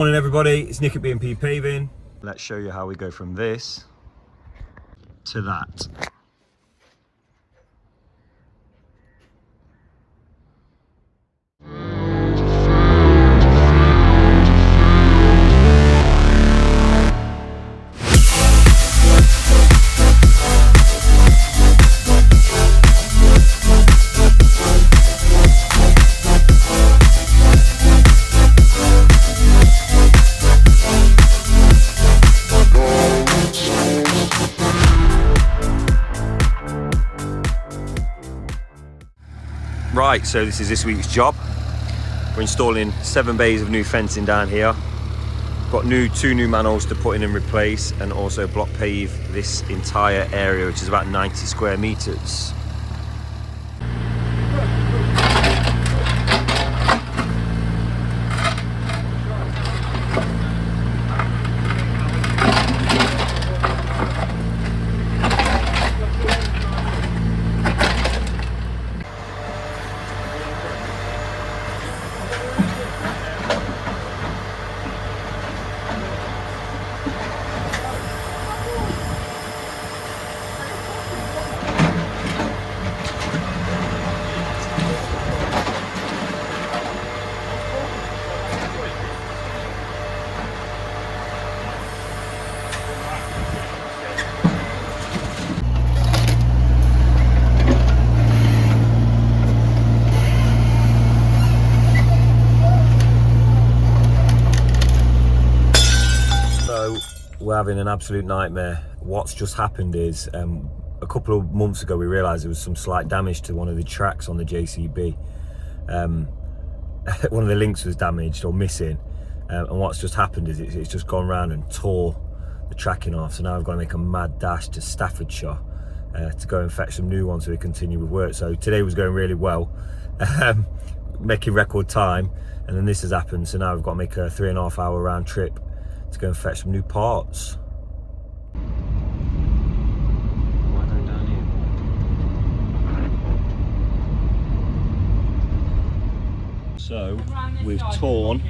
Morning everybody, it's Nick at B&P Paving. Let's show you how we go from this to that. Right, so this is this week's job. We're installing 7 bays of new fencing down here. Got two new manholes to put in and replace, and also block pave this entire area, which is about 90 square meters. We're having an absolute nightmare. What's just happened is a couple of months ago we realised there was some slight damage to one of the tracks on the JCB. One of the links was damaged or missing, and what's just happened is it's just gone round and tore the tracking off. So now I've got to make a mad dash to Staffordshire to go and fetch some new ones so we continue with work. So today was going really well, making record time, and then this has happened. So now we've got to make a 3.5 hour round trip to go and fetch some new parts. So we've torn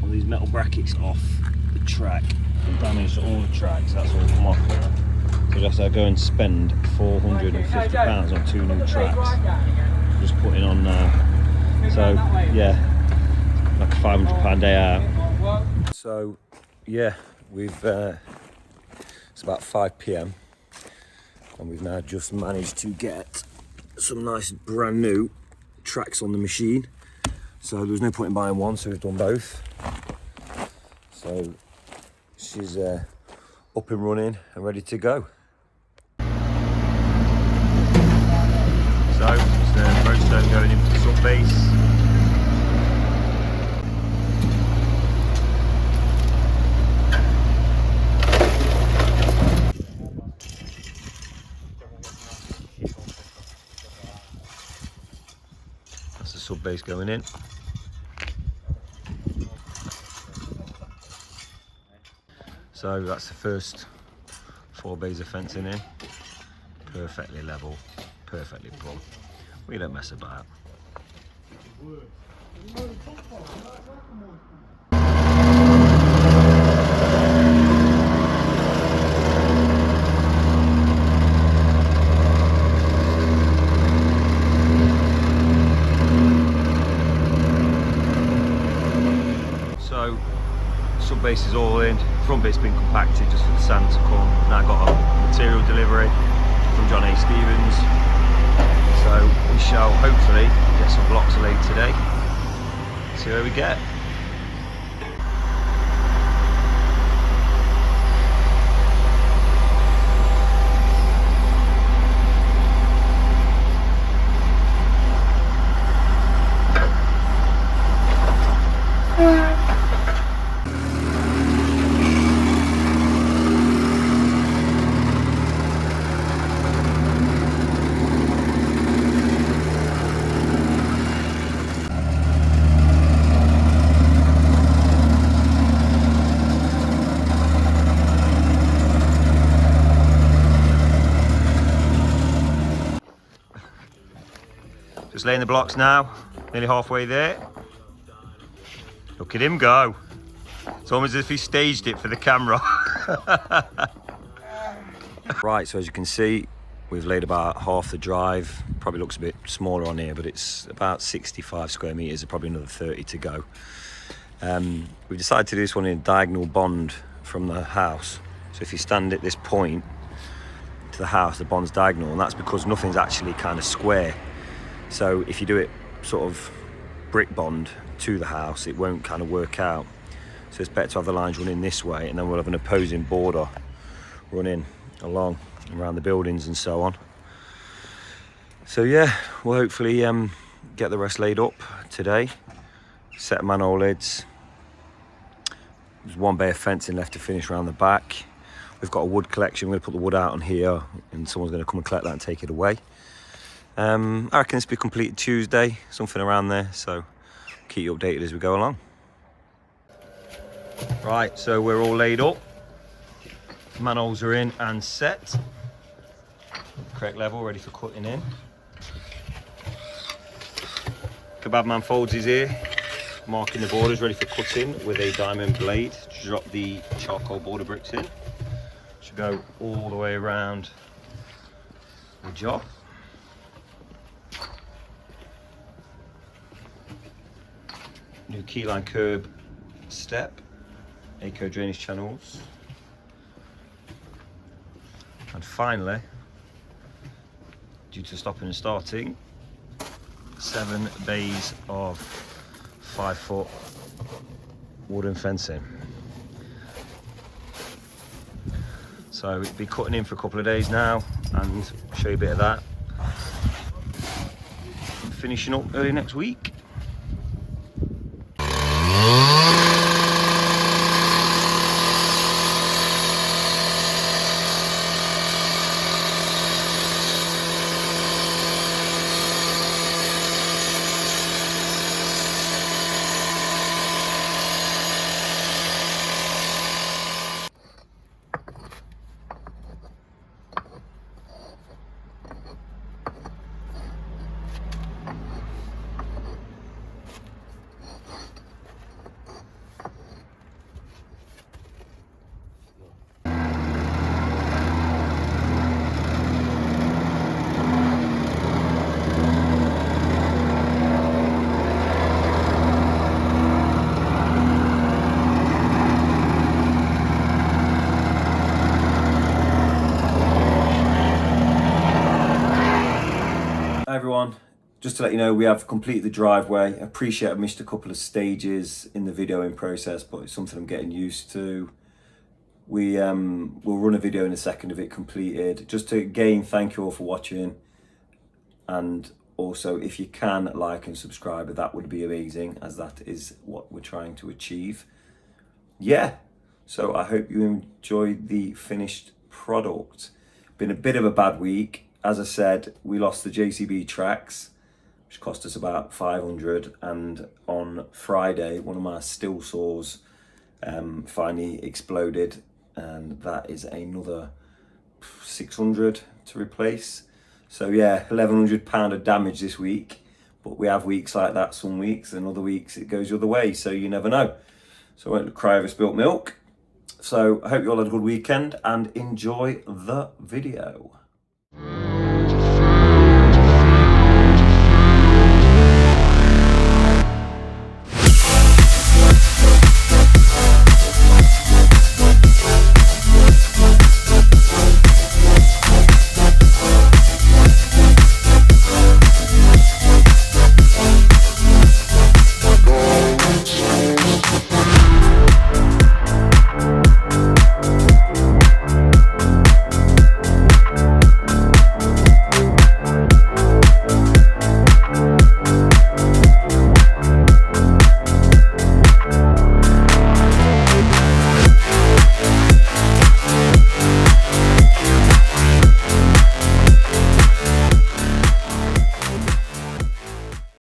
all these metal brackets off the track and damaged all the tracks. That's all come off here. So just I go and spend £450 on 2 new tracks. Just putting on now. So yeah, like a £500 day out. So yeah, it's about 5 PM and we've now just managed to get some nice brand new tracks on the machine. So there was no point in buying one, so we've done both. So she's up and running and ready to go. So it's the roadstone going into the sub base. That's the sub base going in. So that's the first 4 bays of fencing in. Perfectly level, perfectly plumb. We don't mess about. So, sub base is all in, front bit's been compacted just for the sand to come. Now got a material delivery from John A. Stevens. So we shall hopefully get some blocks laid today. See where we get. Just laying the blocks now, nearly halfway there. Look at him go. It's almost as if he staged it for the camera. Right, so as you can see, we've laid about half the drive. Probably looks a bit smaller on here, but it's about 65 square meters, probably another 30 to go. We've decided to do this one in a diagonal bond from the house. So if you stand at this point to the house, the bond's diagonal, and that's because nothing's actually kind of square. So if you do it sort of brick bond to the house, it won't kind of work out. So it's better to have the lines running this way, and then we'll have an opposing border running along around the buildings and so on. So yeah, we'll hopefully get the rest laid up today. Set of manhole lids. There's one bay of fencing left to finish around the back. We've got a wood collection. We're going to put the wood out on here, and someone's going to come and collect that and take it away. I reckon this will be completed Tuesday, something around there, so keep you updated as we go along. Right, so we're all laid up. Manholes are in and set. Correct level, ready for cutting in. Kebab man folds his ear, marking the borders, ready for cutting with a diamond blade to drop the charcoal border bricks in. Should go all the way around the job. New keyline curb step, eco drainage channels, and finally, due to stopping and starting, 7 bays of 5-foot wooden fencing. So we'll be cutting in for a couple of days now, and show you a bit of that. Finishing up early next week. Hi everyone, just to let you know, we have completed the driveway. I appreciate I missed a couple of stages in the videoing process, but it's something I'm getting used to. We'll run a video in a second of it completed. Just to again thank you all for watching, and also if you can like and subscribe, that would be amazing, as that is what we're trying to achieve. Yeah, so I hope you enjoyed the finished product. Been a bit of a bad week. As I said, we lost the JCB tracks, which cost us about 500, and on Friday one of my still saws finally exploded, and that is another 600 to replace. So yeah, £1,100 of damage this week, but we have weeks like that some weeks, and other weeks it goes the other way, so you never know. So I won't cry over spilt milk. So I hope you all had a good weekend and enjoy the video.